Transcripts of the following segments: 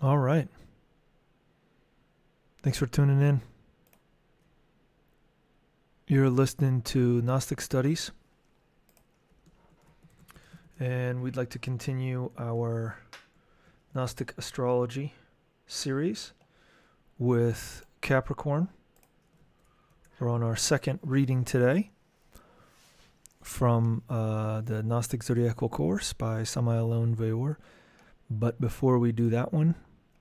All right. Thanks for tuning in. You're listening to Gnostic Studies. And we'd like to continue our Gnostic Astrology series with Capricorn. We're on our second reading today from the Gnostic Zodiacal course by Samael and Weor. But before we do that one,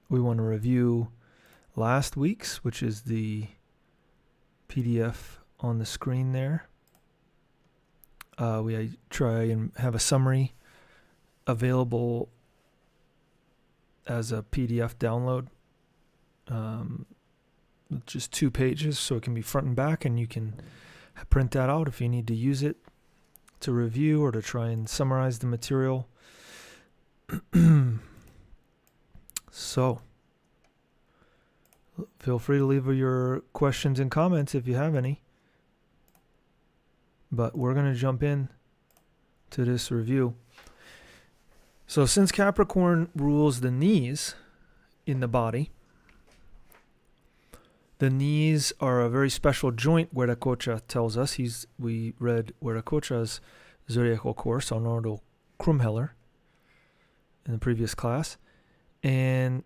we want to review last week's, which is the PDF on the screen there. We try and have a summary available as a PDF download. Just 2 pages, so it can be front and back, and you can print that out if you need to use it to review or to try and summarize the material. So, feel free to leave your questions and comments if you have any. But we're going to jump in to this review. So since Capricorn rules the knees in the body, the knees are a very special joint, Viracocha tells us. We read Viracocha's Zodiacal course on Arnold Krumheller in the previous class. And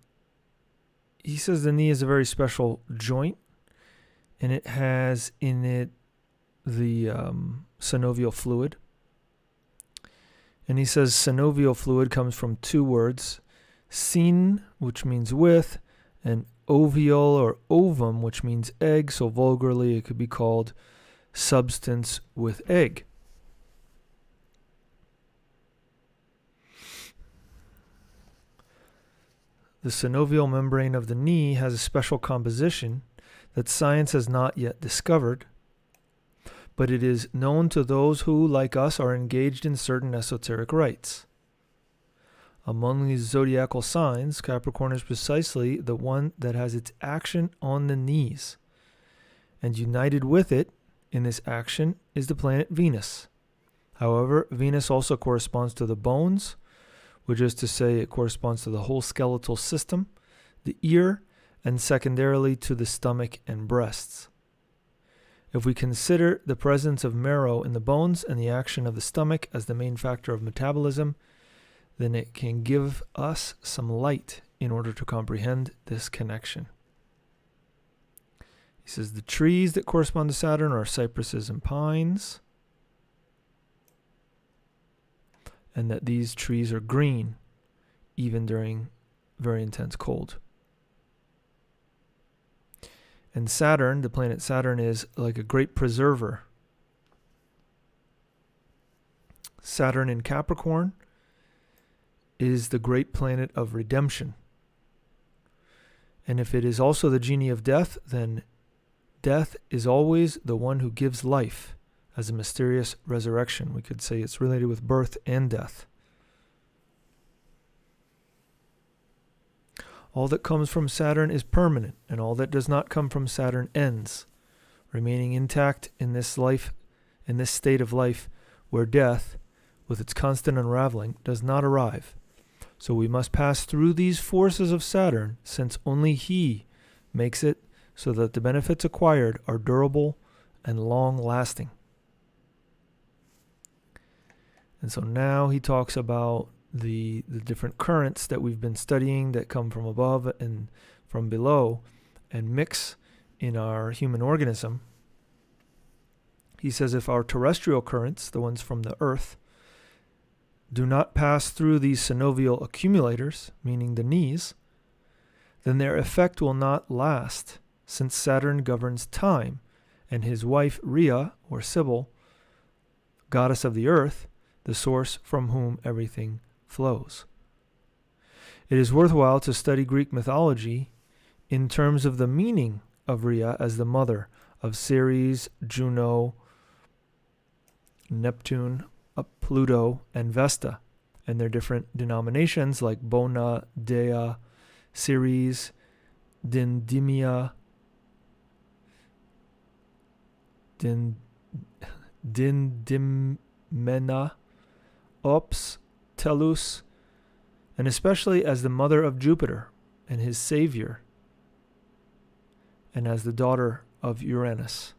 he says the knee is a very special joint, and it has in it the synovial fluid. And he says synovial fluid comes from 2 words, syn, which means with, and ovial or ovum, which means egg. So vulgarly it could be called substance with egg. The synovial membrane of the knee has a special composition that science has not yet discovered, but it is known to those who, like us, are engaged in certain esoteric rites. Among these zodiacal signs, Capricorn is precisely the one that has its action on the knees, and united with it in this action is the planet Venus. However, Venus also corresponds to the bones, which is to say it corresponds to the whole skeletal system, the ear, and secondarily to the stomach and breasts. If we consider the presence of marrow in the bones and the action of the stomach as the main factor of metabolism, then it can give us some light in order to comprehend this connection. He says the trees that correspond to Saturn are cypresses and pines, and that these trees are green even during very intense cold. And Saturn, the planet Saturn, is like a great preserver. Saturn in Capricorn is the great planet of redemption. And if it is also the genie of death, then death is always the one who gives life as a mysterious resurrection. We could say it's related with birth and death. All that comes from Saturn is permanent, and all that does not come from Saturn ends, remaining intact in this life, in this state of life where death, with its constant unraveling, does not arrive. So we must pass through these forces of Saturn, since only he makes it so that the benefits acquired are durable and long-lasting. And so now he talks about the different currents that we've been studying that come from above and from below and mix in our human organism. He says if our terrestrial currents, the ones from the earth, do not pass through these synovial accumulators, meaning the knees, then their effect will not last, since Saturn governs time, and his wife Rhea, or Sibyl, goddess of the earth, the source from whom everything flows. It is worthwhile to study Greek mythology in terms of the meaning of Rhea as the mother of Ceres, Juno, Neptune, Pluto, and Vesta, and their different denominations like Bona, Dea, Ceres, Dindymia, Dindymena, Ops, Telus, and especially as the mother of Jupiter, and his savior, and as the daughter of Uranus.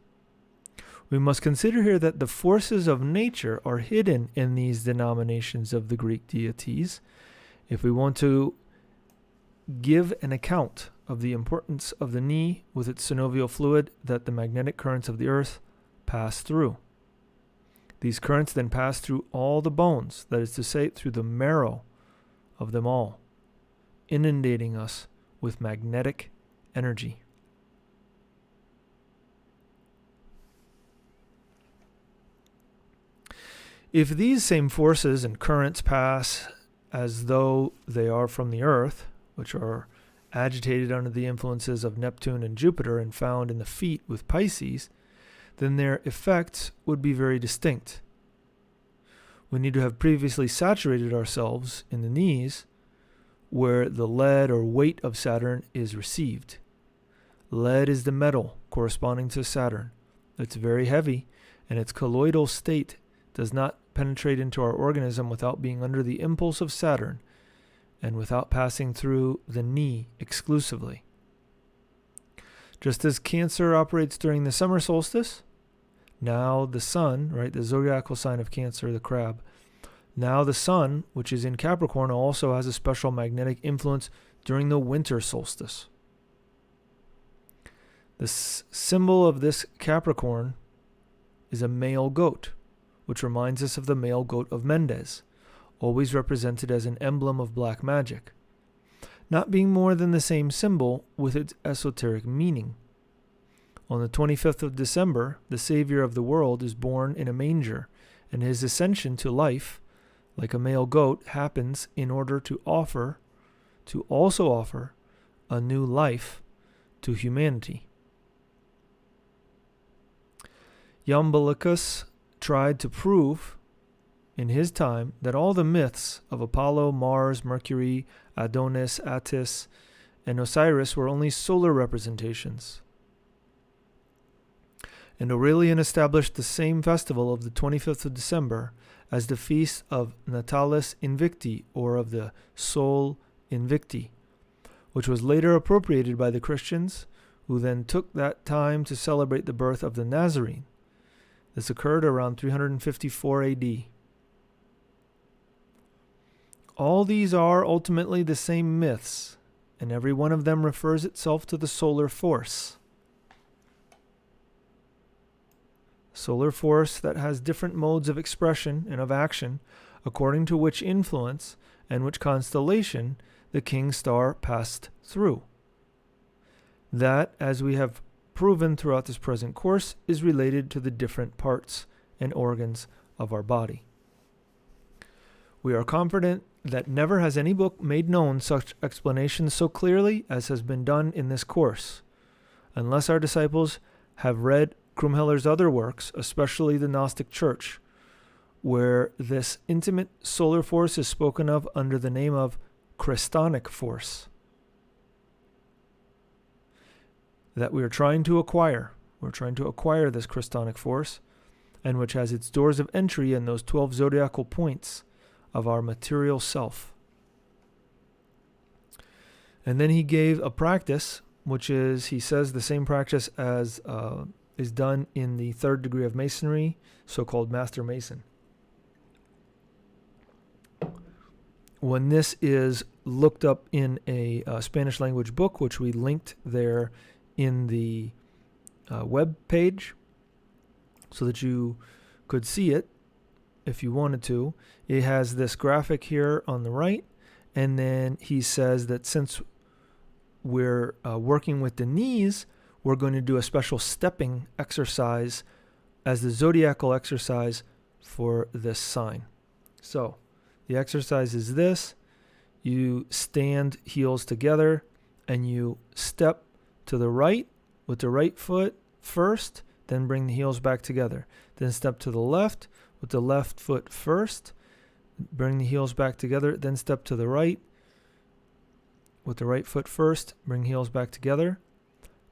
We must consider here that the forces of nature are hidden in these denominations of the Greek deities. If we want to give an account of the importance of the knee with its synovial fluid that the magnetic currents of the earth pass through. These currents then pass through all the bones, that is to say, through the marrow of them all, inundating us with magnetic energy. If these same forces and currents pass as though they are from the earth, which are agitated under the influences of Neptune and Jupiter and found in the feet with Pisces, then their effects would be very distinct. We need to have previously saturated ourselves in the knees where the lead or weight of Saturn is received. Lead is the metal corresponding to Saturn. It's very heavy, and its colloidal state does not penetrate into our organism without being under the impulse of Saturn and without passing through the knee exclusively. Just as Cancer operates during the summer solstice, now the sun, right, the zodiacal sign of Cancer, the crab, now the sun, which is in Capricorn, also has a special magnetic influence during the winter solstice. The symbol of this Capricorn is a male goat, which reminds us of the male goat of Mendes, always represented as an emblem of black magic, not being more than the same symbol with its esoteric meaning. On the 25th of December, the Savior of the world is born in a manger, and his ascension to life, like a male goat, happens in order to also offer a new life to humanity. Iamblichus tried to prove in his time that all the myths of Apollo, Mars, Mercury, Adonis, Attis, and Osiris were only solar representations. And Aurelian established the same festival of the 25th of December as the feast of Natalis Invicti, or of the Sol Invicti, which was later appropriated by the Christians, who then took that time to celebrate the birth of the Nazarene. This occurred around 354 AD. All these are ultimately the same myths, and every one of them refers itself to the solar force. Solar force that has different modes of expression and of action according to which influence and which constellation the king star passed through. That, as we have proven throughout this present course, is related to the different parts and organs of our body. We are confident that never has any book made known such explanations so clearly as has been done in this course, unless our disciples have read Krumheller's other works, especially the Gnostic Church, where this intimate solar force is spoken of under the name of Christonic force, that we are trying to acquire. We're trying to acquire this Christonic force, and which has its doors of entry in those 12 zodiacal points of our material self. And then he gave a practice, which is, he says, the same practice as is done in the third degree of Masonry, so-called Master Mason. When this is looked up in a Spanish language book, which we linked there in the web page so that you could see it if you wanted to, it has this graphic here on the right, and then he says that since we're working with the knees, we're going to do a special stepping exercise as the zodiacal exercise for this sign. So the exercise is this: you stand heels together and you step to the right with the right foot first, then bring the heels back together. Then step to the left with the left foot first, bring the heels back together, then step to the right with the right foot first, bring heels back together.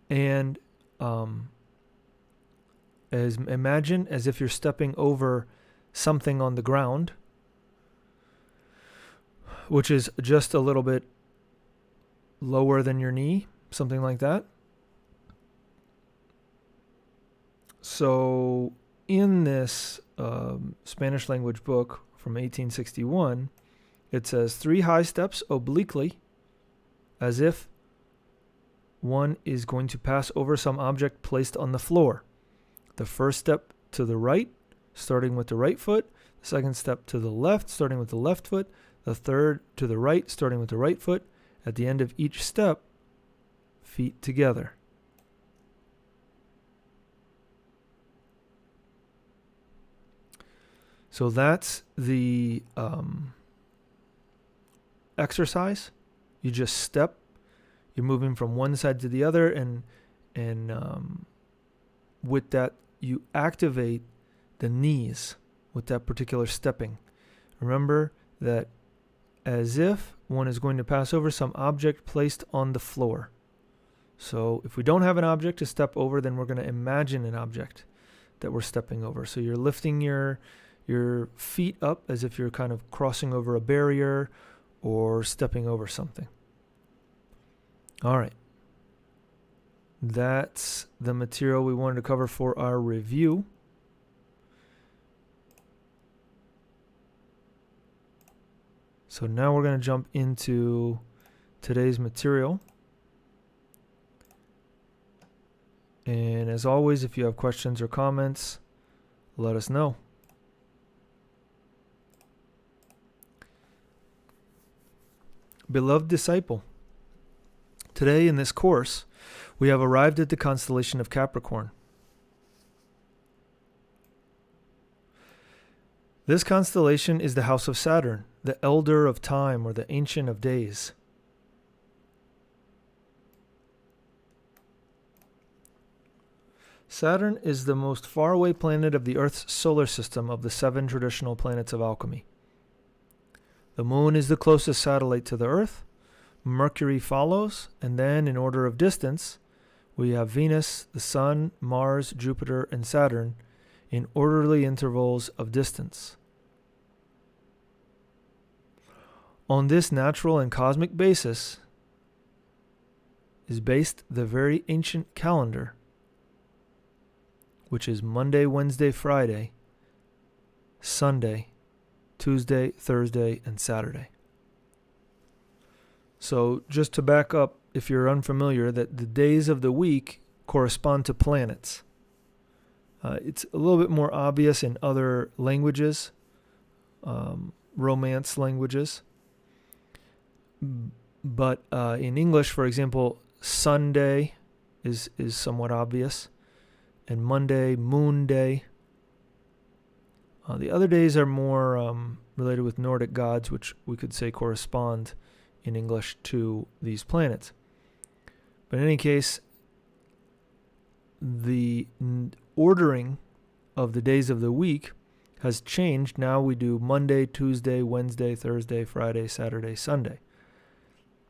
And imagine as if you're stepping over something on the ground, which is just a little bit lower than your knee, something like that. So in this Spanish language book from 1861, it says 3 high steps obliquely, as if one is going to pass over some object placed on the floor. The first step to the right, starting with the right foot. The second step to the left, starting with the left foot. The third to the right, starting with the right foot. At the end of each step, feet together. So that's the exercise. You just step. You're moving from one side to the other, and with that, you activate the knees with that particular stepping. Remember that as if one is going to pass over some object placed on the floor. So if we don't have an object to step over, then we're going to imagine an object that we're stepping over. So you're lifting your feet up as if you're kind of crossing over a barrier or stepping over something. All right. That's the material we wanted to cover for our review. So now we're going to jump into today's material. And as always, if you have questions or comments, let us know. Beloved disciple, today in this course, we have arrived at the constellation of Capricorn. This constellation is the house of Saturn, the elder of time or the ancient of days. Saturn is the most faraway planet of the Earth's solar system of the 7 traditional planets of alchemy. The Moon is the closest satellite to the Earth. Mercury follows, and then in order of distance, we have Venus, the Sun, Mars, Jupiter, and Saturn in orderly intervals of distance. On this natural and cosmic basis is based the very ancient calendar, which is Monday, Wednesday, Friday, Sunday, Tuesday, Thursday, and Saturday. So just to back up, if you're unfamiliar, that the days of the week correspond to planets. It's a little bit more obvious in other languages, Romance languages. But in English, for example, Sunday is somewhat obvious. And Monday, Moon Day. The other days are more related with Nordic gods, which we could say correspond in English to these planets. But in any case, the ordering of the days of the week has changed. Now we do Monday, Tuesday, Wednesday, Thursday, Friday, Saturday, Sunday.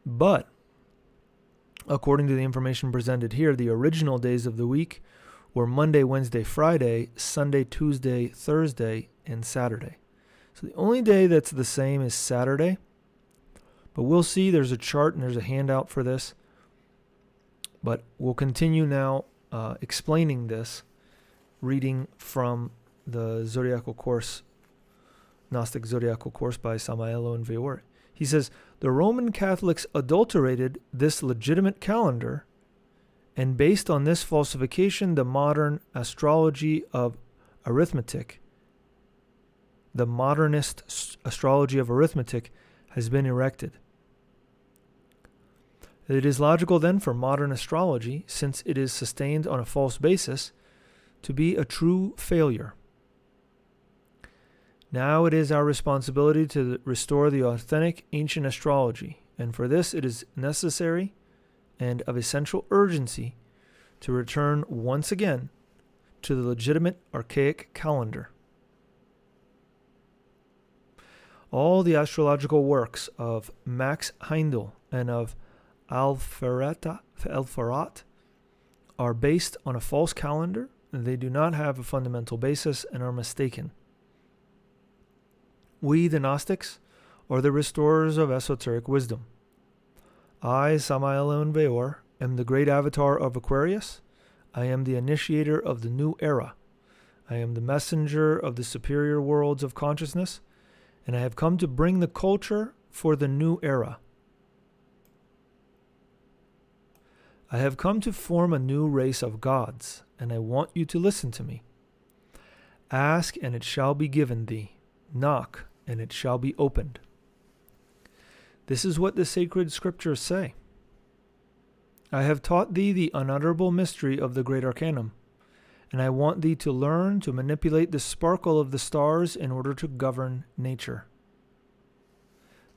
But according to the information presented here, the original days of the week were Monday, Wednesday, Friday, Sunday, Tuesday, Thursday, and Saturday. So the only day that's the same is Saturday. But we'll see, there's a chart and there's a handout for this. But we'll continue now explaining this, reading from the Zodiacal course, Gnostic Zodiacal course by Samael and Weor. He says, the Roman Catholics adulterated this legitimate calendar, and based on this falsification, the modern astrology of arithmetic, the modernist astrology of arithmetic, has been erected. It is logical then for modern astrology, since it is sustained on a false basis, to be a true failure. Now it is our responsibility to restore the authentic ancient astrology, and for this it is necessary and of essential urgency to return once again to the legitimate archaic calendar. All the astrological works of Max Heindel and of Alferat are based on a false calendar, and they do not have a fundamental basis and are mistaken. We, the Gnostics, are the restorers of esoteric wisdom. I, Samael and Weor, am the great avatar of Aquarius. I am the initiator of the new era. I am the messenger of the superior worlds of consciousness, and I have come to bring the culture for the new era. I have come to form a new race of gods, and I want you to listen to me. Ask, and it shall be given thee. Knock, and it shall be opened. This is what the sacred scriptures say. I have taught thee the unutterable mystery of the great arcanum, and I want thee to learn to manipulate the sparkle of the stars in order to govern nature.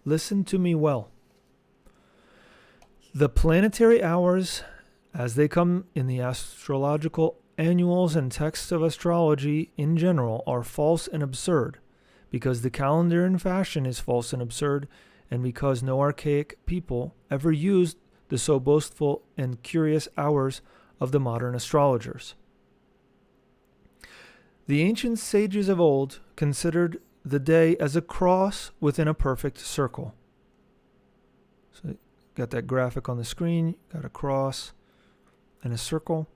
Listen to me well. The planetary hours, as they come in the astrological annuals and texts of astrology in general, are false and absurd, because the calendar in fashion is false and absurd, and because no archaic people ever used the so boastful and curious hours of the modern astrologers. The ancient sages of old considered the day as a cross within a perfect circle. So got that graphic on the screen, got a cross and a circle.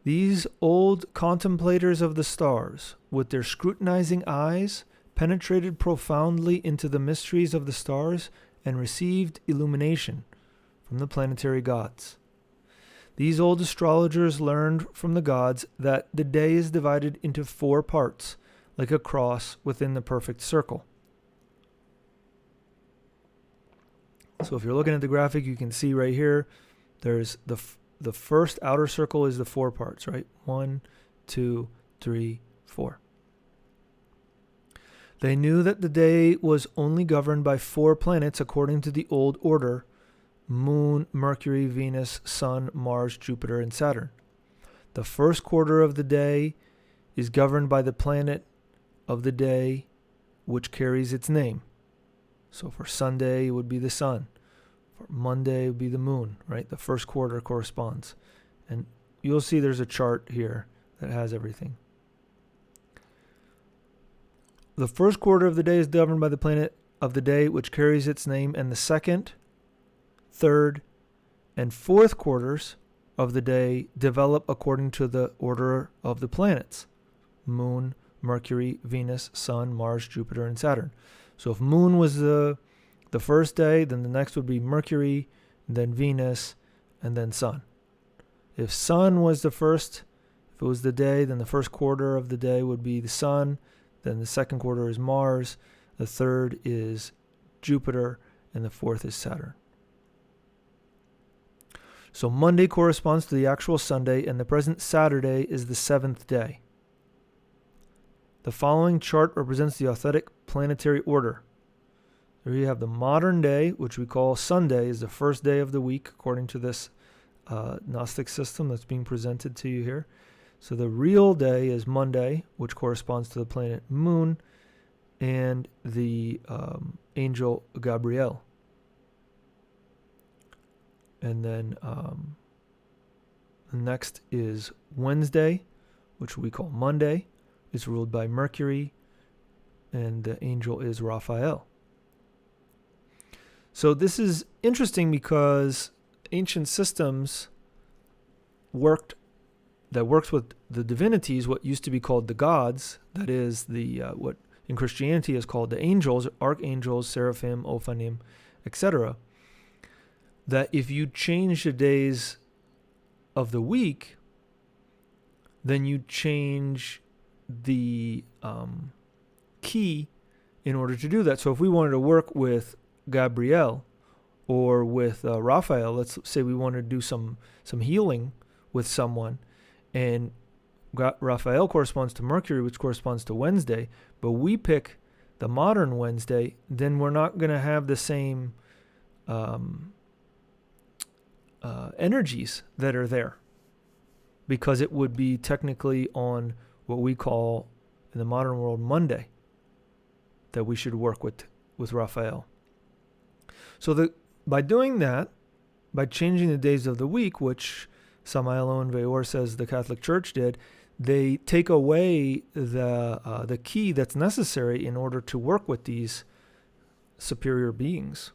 These old contemplators of the stars, with their scrutinizing eyes, penetrated profoundly into the mysteries of the stars and received illumination from the planetary gods. These old astrologers learned from the gods that the day is divided into 4 parts, like a cross within the perfect circle. So if you're looking at the graphic, you can see right here, there's the first outer circle is the 4 parts, right? 1, 2, 3, 4. They knew that the day was only governed by 4 planets according to the old order: Moon, Mercury, Venus, Sun, Mars, Jupiter, and Saturn. The first quarter of the day is governed by the planet of the day which carries its name. So for Sunday, it would be the sun. For Monday, it would be the moon, right? The first quarter corresponds. And you'll see there's a chart here that has everything. The first quarter of the day is governed by the planet of the day which carries its name, and the second, third, and fourth quarters of the day develop according to the order of the planets: Moon, Mercury, Venus, Sun, Mars, Jupiter, and Saturn. So if Moon was the first day, then the next would be Mercury, then Venus, and then Sun. If Sun was the first, if it was the day, then the first quarter of the day would be the Sun, then the second quarter is Mars, the third is Jupiter, and the fourth is Saturn. So Monday corresponds to the actual Sunday, and the present Saturday is the 7th day. The following chart represents the authentic planetary order. There you have the modern day, which we call Sunday, is the first day of the week according to this Gnostic system that's being presented to you here. So the real day is Monday, which corresponds to the planet Moon and the angel Gabriel. And then the next is Wednesday, which we call Monday. It's ruled by Mercury, and the angel is Raphael. So this is interesting because ancient systems worked with the divinities, what used to be called the gods, that is the what in Christianity is called the angels, archangels, seraphim, ophanim, etc. That if you change the days of the week, then you change the key in order to do that. So if we wanted to work with Gabriel or with Raphael, let's say we want to do some healing with someone, and Raphael corresponds to Mercury, which corresponds to Wednesday, but we pick the modern Wednesday, then we're not going to have the same energies that are there, because it would be technically on what we call in the modern world Monday that we should work with Raphael. So by doing that, by changing the days of the week, which Samael and Weor says the Catholic Church did, they take away the key that's necessary in order to work with these superior beings.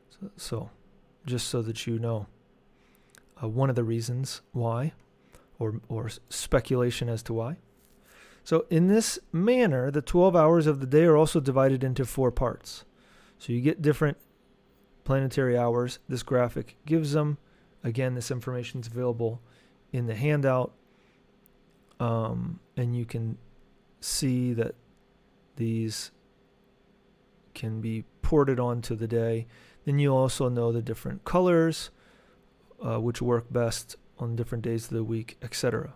So So just so that you know, one of the reasons why, or speculation as to why. So in this manner, the 12 hours of the day are also divided into 4 parts. So you get different planetary hours. This graphic gives them. Again, this information is available in the handout. And you can see that these can be ported onto the day. Then you also know the different colors, which work best on different days of the week, etc.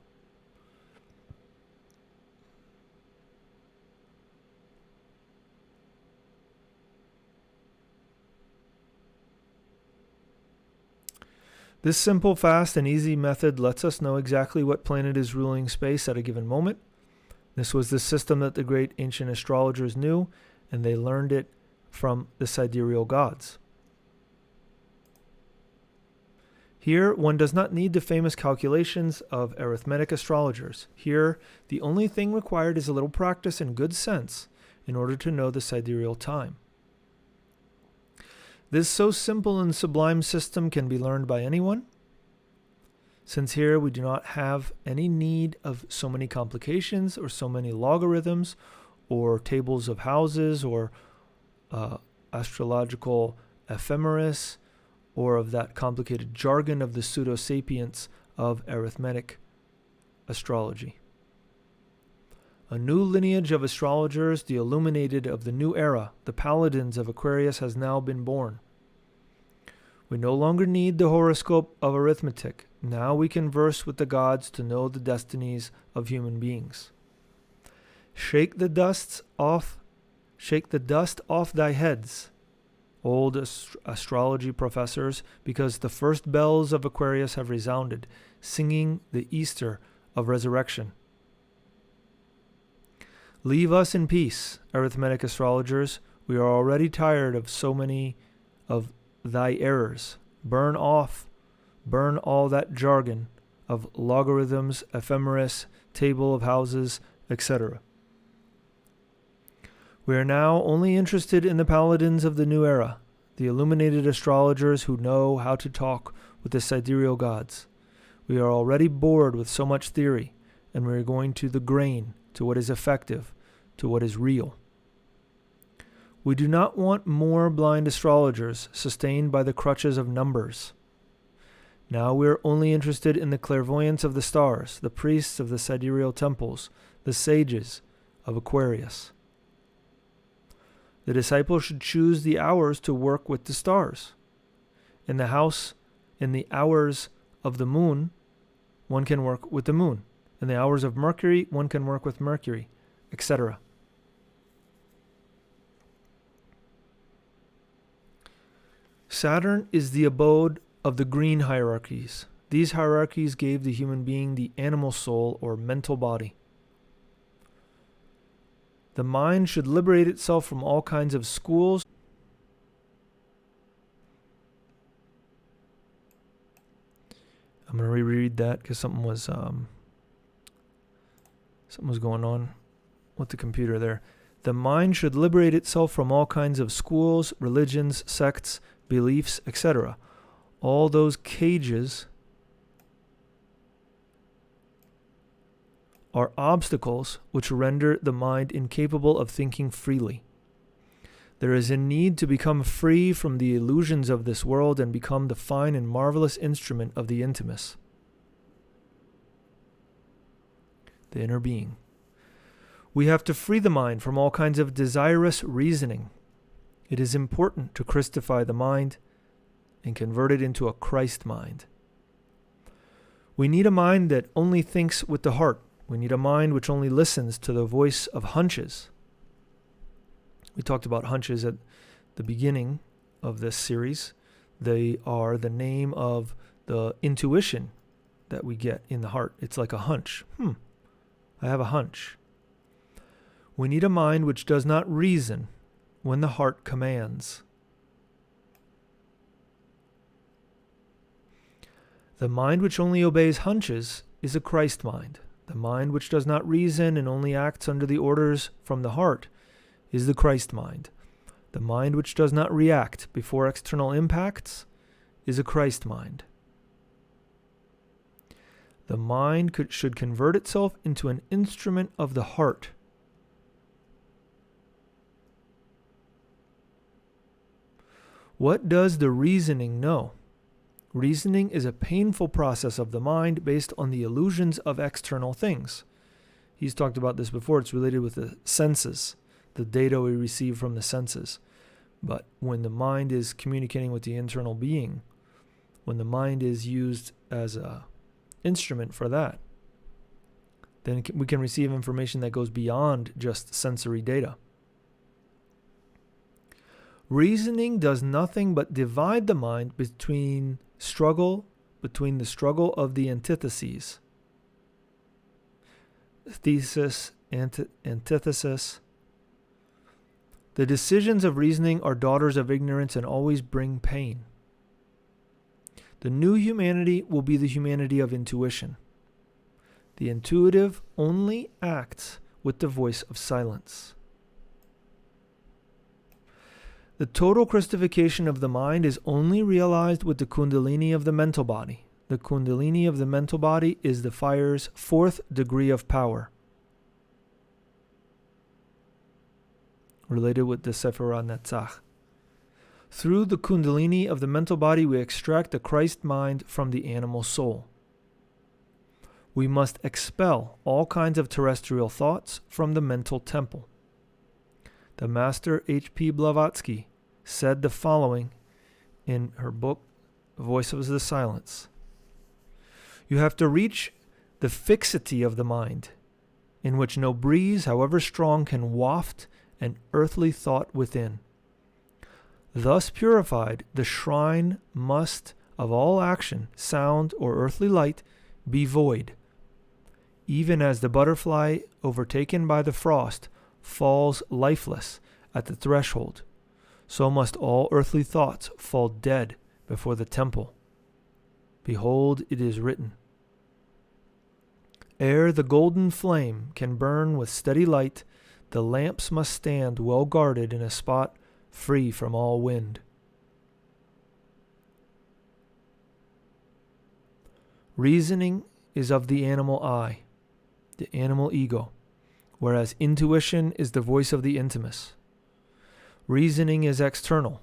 This simple, fast, and easy method lets us know exactly what planet is ruling space at a given moment. This was the system that the great ancient astrologers knew, and they learned it from the sidereal gods. Here, one does not need the famous calculations of arithmetic astrologers. Here, the only thing required is a little practice and good sense in order to know the sidereal time. This so simple and sublime system can be learned by anyone. Since here we do not have any need of so many complications or so many logarithms or tables of houses or astrological ephemeris or of that complicated jargon of the pseudo-sapients of arithmetic astrology. A new lineage of astrologers, the illuminated of the new era, the paladins of Aquarius, has now been born. We no longer need the horoscope of arithmetic. Now we converse with the gods to know the destinies of human beings. Shake the dust off thy heads, old astrology professors, because the first bells of Aquarius have resounded, singing the Easter of resurrection. Leave us in peace, arithmetic astrologers. We are already tired of so many of thy errors. Burn all that jargon of logarithms, ephemeris, table of houses, etc. We are now only interested in the paladins of the new era, the illuminated astrologers who know how to talk with the sidereal gods. We are already bored with so much theory, and we are going to the grain, to what is effective, to what is real. We do not want more blind astrologers sustained by the crutches of numbers. Now we are only interested in the clairvoyance of the stars, the priests of the sidereal temples, the sages of Aquarius. The disciple should choose the hours to work with the stars. In the hours of the moon, one can work with the moon. In the hours of Mercury, one can work with Mercury, etc. Saturn is the abode of the green hierarchies. These hierarchies gave the human being the animal soul or mental body. The mind should liberate itself from all kinds of schools. I'm going to reread that because something was going on with the computer there. The mind should liberate itself from all kinds of schools, religions, sects, beliefs, etc. All those cages are obstacles which render the mind incapable of thinking freely. There is a need to become free from the illusions of this world and become the fine and marvelous instrument of the intimus, the inner being. We have to free the mind from all kinds of desirous reasoning. It is important to Christify the mind and convert it into a Christ mind. We need a mind that only thinks with the heart. We need a mind which only listens to the voice of hunches. We talked about hunches at the beginning of this series. They are the name of the intuition that we get in the heart. It's like a hunch. I have a hunch. We need a mind which does not reason when the heart commands. The mind which only obeys hunches is a Christ mind. The mind which does not reason and only acts under the orders from the heart is the Christ mind. The mind which does not react before external impacts is a Christ mind. The mind should convert itself into an instrument of the heart. What does the reasoning know? Reasoning is a painful process of the mind based on the illusions of external things. He's talked about this before. It's related with the senses, the data we receive from the senses. But when the mind is communicating with the internal being, when the mind is used as an instrument for that, then we can receive information that goes beyond just sensory data. Reasoning does nothing but divide the mind between the struggle of the antitheses. Thesis, antithesis. The decisions of reasoning are daughters of ignorance and always bring pain. The new humanity will be the humanity of intuition. The intuitive only acts with the voice of silence. The total Christification of the mind is only realized with the Kundalini of the mental body. The Kundalini of the mental body is the fire's 4th degree of power, related with the Sephirah Netzach. Through the Kundalini of the mental body, we extract the Christ mind from the animal soul. We must expel all kinds of terrestrial thoughts from the mental temple. The Master H.P. Blavatsky said the following in her book, Voice of the Silence. You have to reach the fixity of the mind, in which no breeze, however strong, can waft an earthly thought within. Thus purified, the shrine must, of all action, sound, or earthly light, be void. Even as the butterfly, overtaken by the frost, falls lifeless at the threshold, so must all earthly thoughts fall dead before the temple. Behold, it is written, ere the golden flame can burn with steady light, the lamps must stand well guarded in a spot free from all wind. Reasoning is of the animal I, the animal ego, whereas intuition is the voice of the intimus. Reasoning is external.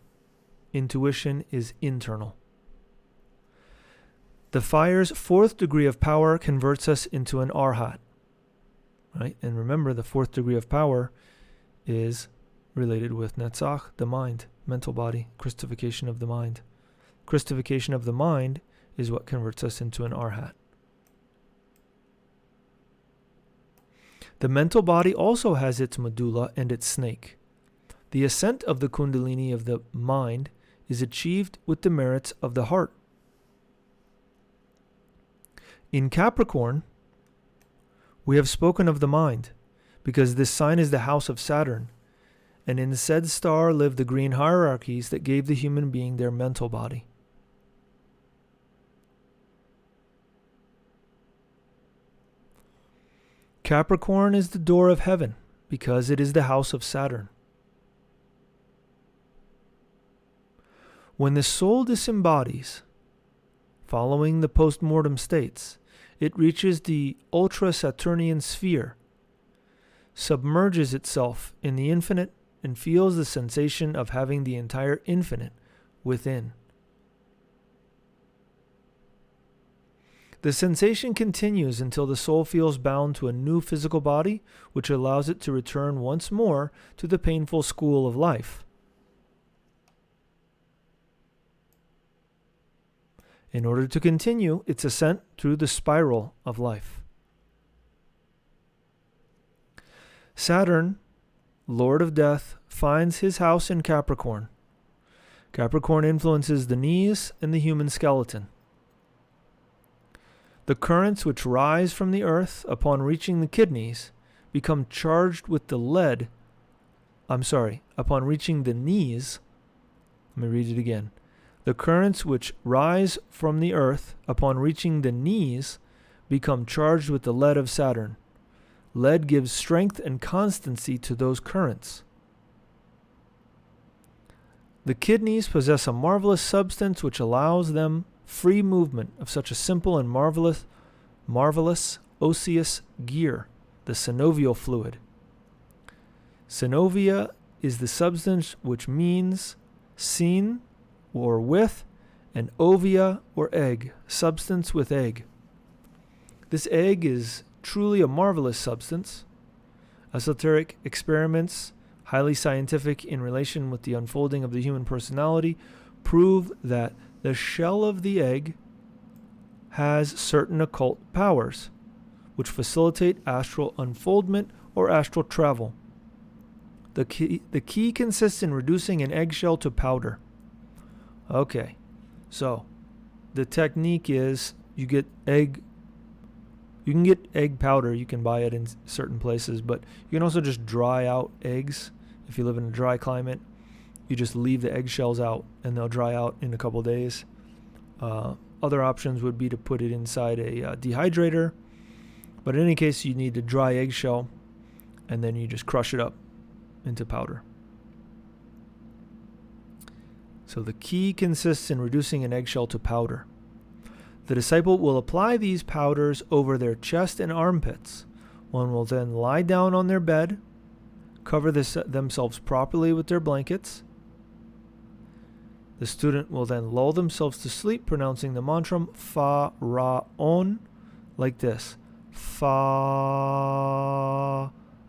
Intuition is internal. The fire's 4th degree of power converts us into an arhat. Right? And remember, the 4th degree of power is related with Netzach, the mind, mental body, Christification of the mind. Christification of the mind is what converts us into an arhat. The mental body also has its medulla and its snake. The ascent of the Kundalini of the mind is achieved with the merits of the heart. In Capricorn, we have spoken of the mind, because this sign is the house of Saturn, and in said star live the green hierarchies that gave the human being their mental body. Capricorn is the door of heaven, because it is the house of Saturn. When the soul disembodies, following the post-mortem states, it reaches the ultra-Saturnian sphere, submerges itself in the infinite, and feels the sensation of having the entire infinite within. The sensation continues until the soul feels bound to a new physical body, which allows it to return once more to the painful school of life. In order to continue its ascent through the spiral of life. Saturn, Lord of Death, finds his house in Capricorn. Capricorn influences the knees and the human skeleton. The currents which rise from the earth upon reaching the kidneys become charged with the lead. Upon reaching the knees. Let me read it again. The currents which rise from the earth upon reaching the knees become charged with the lead of Saturn. Lead gives strength and constancy to those currents. The kidneys possess a marvelous substance which allows them free movement of such a simple and marvelous osseous gear, the synovial fluid. Synovia is the substance which means seen or with, and ovia or egg, substance with egg. This egg is truly a marvelous substance. Esoteric experiments, highly scientific in relation with the unfolding of the human personality, prove that the shell of the egg has certain occult powers, which facilitate astral unfoldment or astral travel. The key consists in reducing an eggshell to powder. Okay, so the technique is you can get egg powder. You can buy it in certain places, but you can also just dry out eggs. If you live in a dry climate, you just leave the eggshells out and they'll dry out in a couple days. Other options would be to put it inside a dehydrator, but in any case, you need a dry eggshell and then you just crush it up into powder. So the key consists in reducing an eggshell to powder. The disciple will apply these powders over their chest and armpits. One will then lie down on their bed, cover themselves properly with their blankets. The student will then lull themselves to sleep, pronouncing the mantra Fa Ra On like this. Fa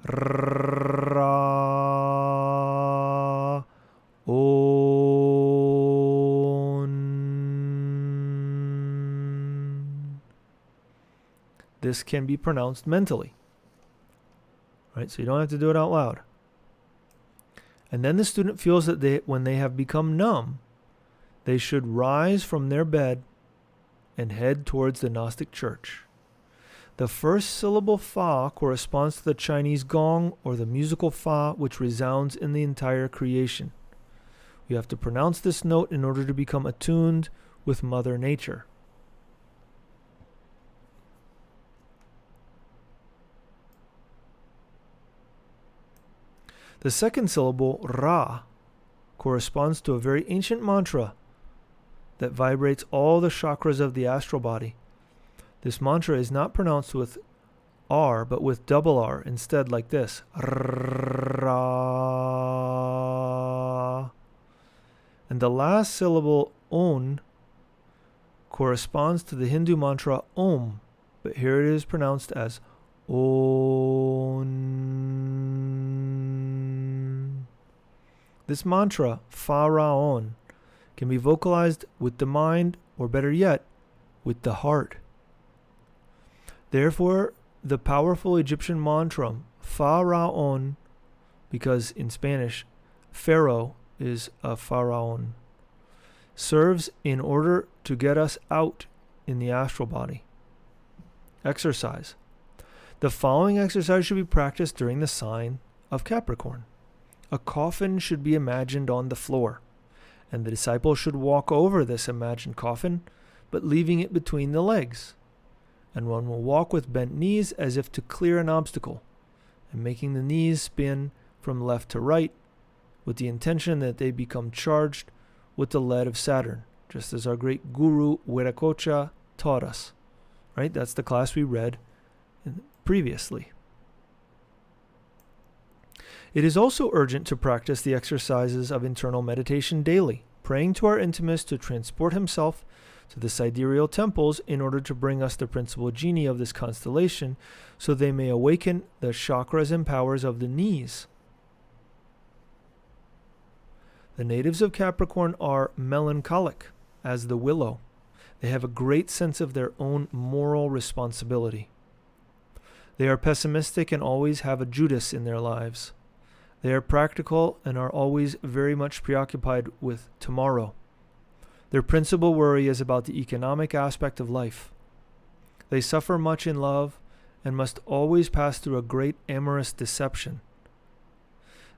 Ra On. This can be pronounced mentally. Right? So you don't have to do it out loud. And then the student feels that when they have become numb, they should rise from their bed and head towards the Gnostic church. The first syllable Fa corresponds to the Chinese gong, or the musical Fa, which resounds in the entire creation. You have to pronounce this note in order to become attuned with Mother Nature. The second syllable, Ra, corresponds to a very ancient mantra that vibrates all the chakras of the astral body. This mantra is not pronounced with R, but with double R instead, like this. Ra. And the last syllable, On, corresponds to the Hindu mantra Om, but here it is pronounced as On. This mantra, Fa Ra On, can be vocalized with the mind, or better yet, with the heart. Therefore, the powerful Egyptian mantra, Fa Ra On, because in Spanish, Pharaoh is a pharaon, serves in order to get us out in the astral body. Exercise. The following exercise should be practiced during the sign of Capricorn. A coffin should be imagined on the floor, and the disciple should walk over this imagined coffin, but leaving it between the legs. And one will walk with bent knees as if to clear an obstacle, and making the knees spin from left to right, with the intention that they become charged with the lead of Saturn, just as our great guru Viracocha taught us. Right? That's the class we read previously. It is also urgent to practice the exercises of internal meditation daily, praying to our intimus to transport himself to the sidereal temples in order to bring us the principal genii of this constellation, so they may awaken the chakras and powers of the knees. The natives of Capricorn are melancholic, as the willow. They have a great sense of their own moral responsibility. They are pessimistic and always have a Judas in their lives. They are practical and are always very much preoccupied with tomorrow. Their principal worry is about the economic aspect of life. They suffer much in love and must always pass through a great amorous deception.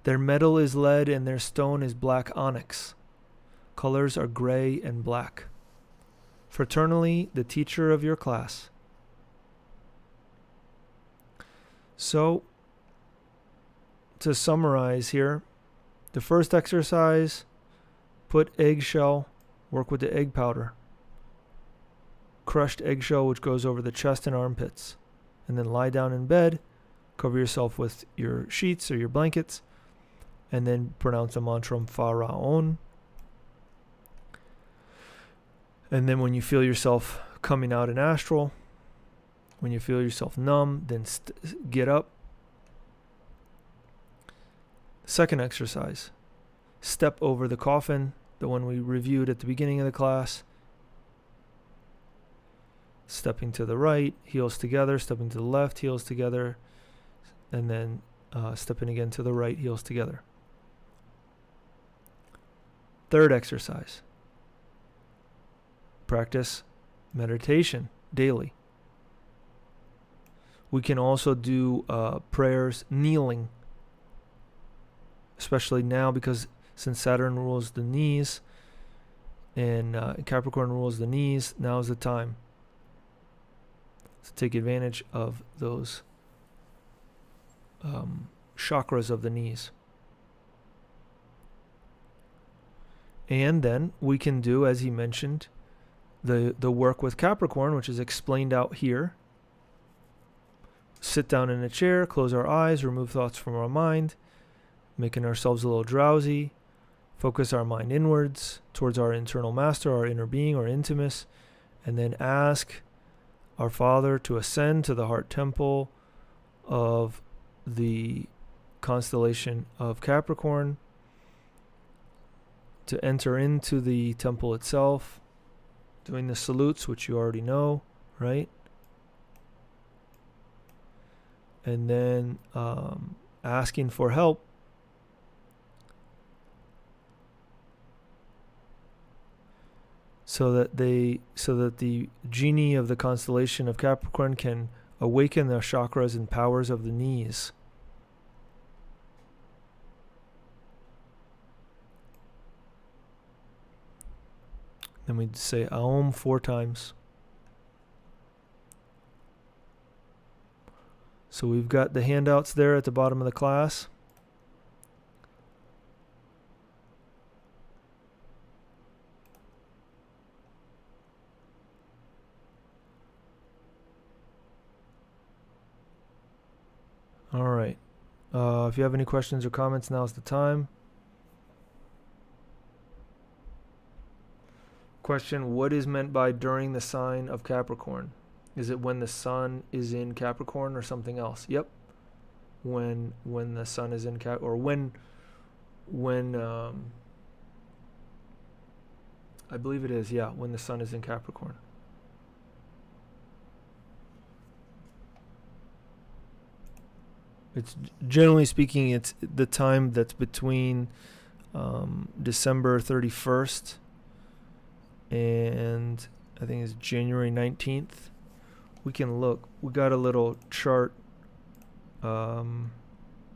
Their metal is lead and their stone is black onyx. Colors are gray and black. Fraternally, the teacher of your class. So, to summarize here, the first exercise put eggshell, work with the egg powder. Crushed eggshell, which goes over the chest and armpits. And then lie down in bed, cover yourself with your sheets or your blankets, and then pronounce the mantra Pharaon. And then when you feel yourself coming out in astral, when you feel yourself numb, then get up. Second exercise, step over the coffin, the one we reviewed at the beginning of the class. Stepping to the right, heels together, stepping to the left, heels together, and then stepping again to the right, heels together. Third exercise, practice meditation daily. We can also do prayers kneeling, especially now because since Saturn rules the knees and Capricorn rules the knees, now is the time to take advantage of those chakras of the knees. And then we can do, as he mentioned, the work with Capricorn, which is explained out here. Sit down in a chair, close our eyes, remove thoughts from our mind, making ourselves a little drowsy, focus our mind inwards towards our internal master, our inner being, our intimus, and then ask our Father to ascend to the heart temple of the constellation of Capricorn, to enter into the temple itself, doing the salutes, which you already know, right? And then asking for help so that the genie of the constellation of Capricorn can awaken the chakras and powers of the knees. Then we say Aum 4 times. So we've got the handouts there at the bottom of the class. All right. If you have any questions or comments, now's the time. Question, what is meant by during the sign of Capricorn? Is it when the sun is in Capricorn or something else? Yep. When the sun is in Cap, or when I believe it is, yeah, when the sun is in Capricorn. It's generally speaking, it's the time that's between December 31st and I think it's January 19th. We can look. We got a little chart to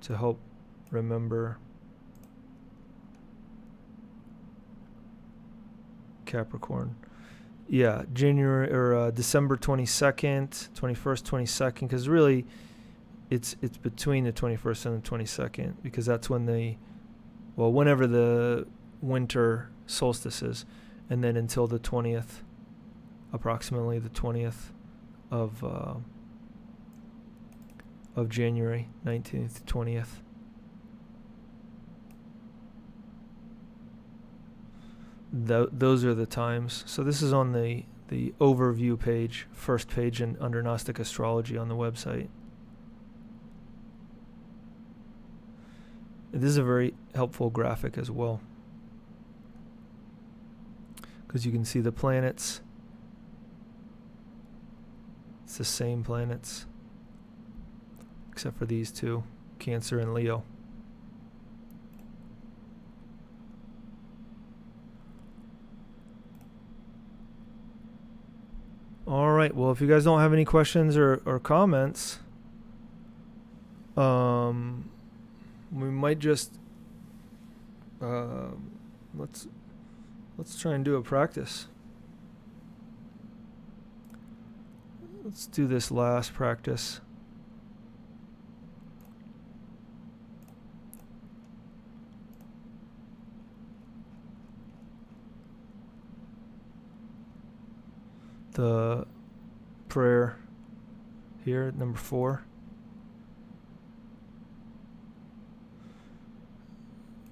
help remember Capricorn. Yeah, January or December 22nd, 21st, 22nd, because really it's between the 21st and the 22nd, because that's when whenever the winter solstice is, and then until the 20th, approximately the 20th of January, 19th to 20th. Those are the times. So this is on the overview page, first page, and under Gnostic Astrology on the website. This is a very helpful graphic as well, because you can see the planets. It's the same planets, except for these two, Cancer and Leo. All right, well, if you guys don't have any questions or comments, we might just let's try and do a practice. Let's do this last practice. the prayer here, number 4.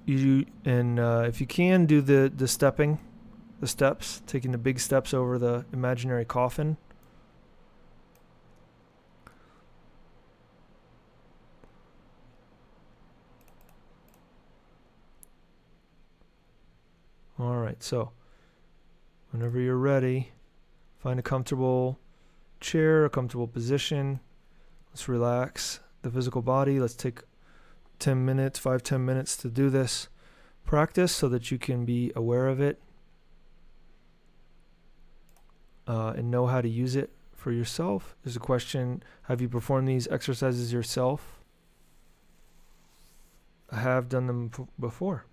If you can, do the steps, taking the big steps over the imaginary coffin. All right, so whenever you're ready, find a comfortable chair, a comfortable position. Let's relax the physical body. Let's take 10 minutes, 5-10 minutes to do this practice so that you can be aware of it and know how to use it for yourself. There's a question, have you performed these exercises yourself? I have done them before.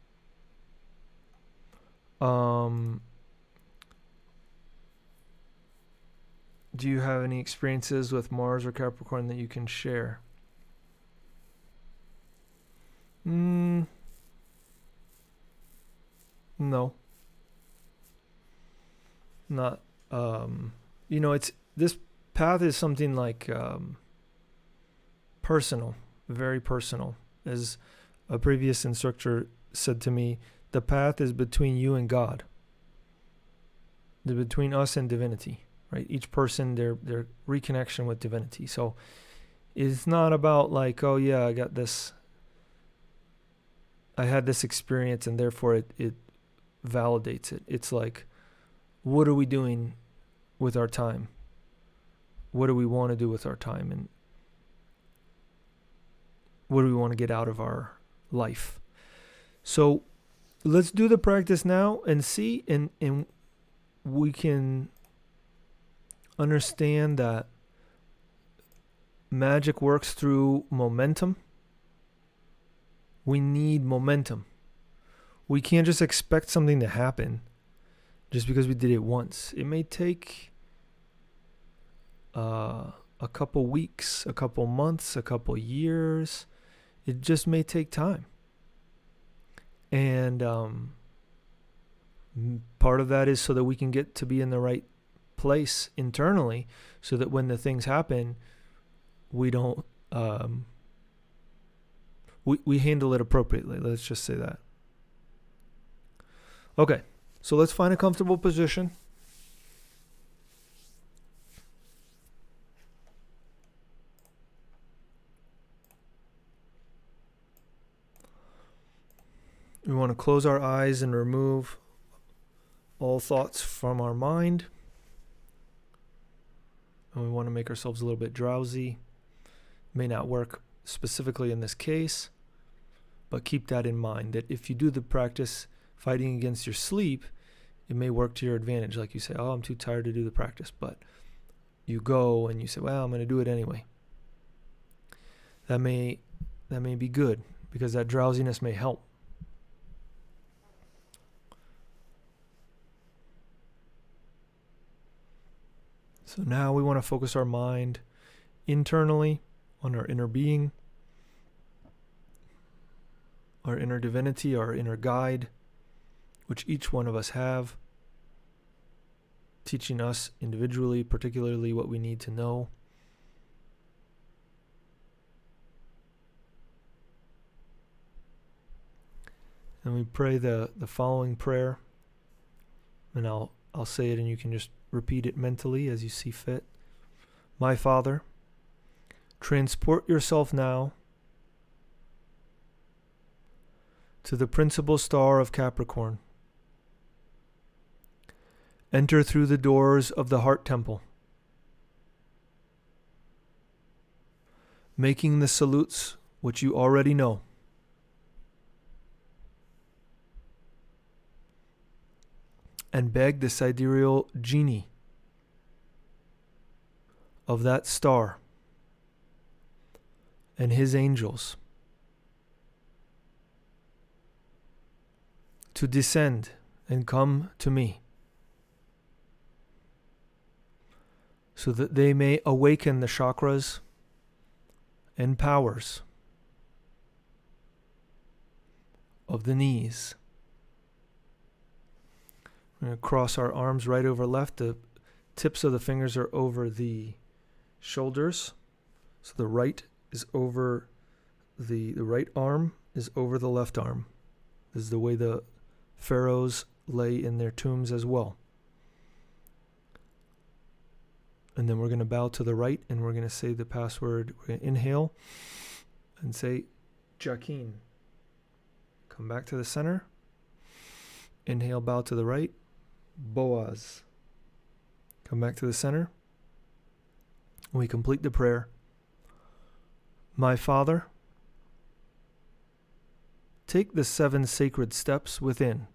Do you have any experiences with Mars or Capricorn that you can share? No. Not. It's this path is something like personal, very personal. As a previous instructor said to me, the path is between you and God. Between us and divinity, right? Each person, their reconnection with divinity. So it's not about like, oh yeah, I had this experience and therefore it validates it. It's like, what are we doing with our time? What do we want to do with our time? And what do we want to get out of our life? So let's do the practice now and see, and we can understand that magic works through momentum. We need momentum. We can't just expect something to happen just because we did it once. It may take a couple weeks, a couple months, a couple years. It just may take time. And part of that is so that we can get to be in the right place internally, so that when the things happen, we don't we handle it appropriately. Let's just say that. Okay, so let's find a comfortable position. We want to close our eyes and remove all thoughts from our mind. And we want to make ourselves a little bit drowsy. May not work specifically in this case, but keep that in mind, that if you do the practice fighting against your sleep, it may work to your advantage. Like you say, oh, I'm too tired to do the practice, but you go and you say, well, I'm going to do it anyway. That may be good, because that drowsiness may help. So now we want to focus our mind internally on our inner being, our inner divinity, our inner guide, which each one of us have, teaching us individually, particularly what we need to know. And we pray the following prayer, and I'll say it and you can just repeat it mentally as you see fit. My Father, transport yourself now to the principal star of Capricorn. Enter through the doors of the heart temple, making the salutes which you already know. And beg the sidereal genie of that star and his angels to descend and come to me, so that they may awaken the chakras and powers of the knees. We're going to cross our arms right over left to tips of the fingers are over the shoulders. So the right is over the right arm is over the left arm. This is the way the pharaohs lay in their tombs as well. And then we're going to bow to the right, and we're going to say the password. We're going to inhale and say Jakin. Come back to the center. Inhale, bow to the right. Boaz. Come back to the center. We complete the prayer. My Father, take the 7 sacred steps within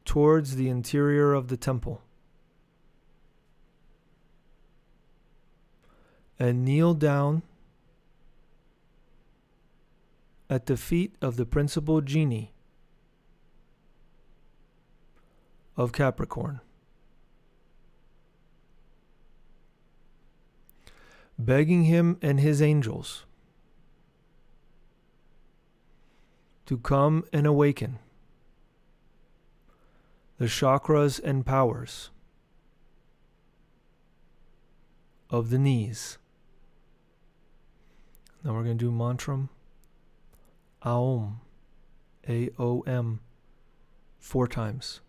towards the interior of the temple, and kneel down at the feet of the principal genie of Capricorn, begging him and his angels to come and awaken the chakras and powers of the knees. Now we're going to do mantram Aum, A-O-M, 4 times.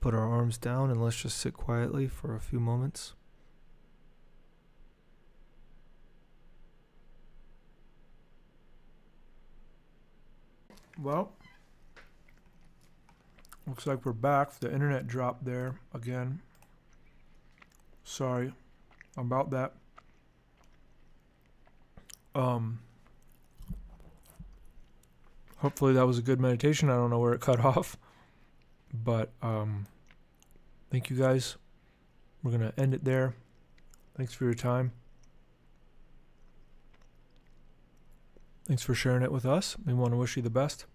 Put our arms down and let's just sit quietly for a few moments. Well, looks like we're back. The internet dropped there again. Sorry about that. Hopefully that was a good meditation. I don't know where it cut off. But thank you guys. We're going to end it there. Thanks for your time. Thanks for sharing it with us. We want to wish you the best.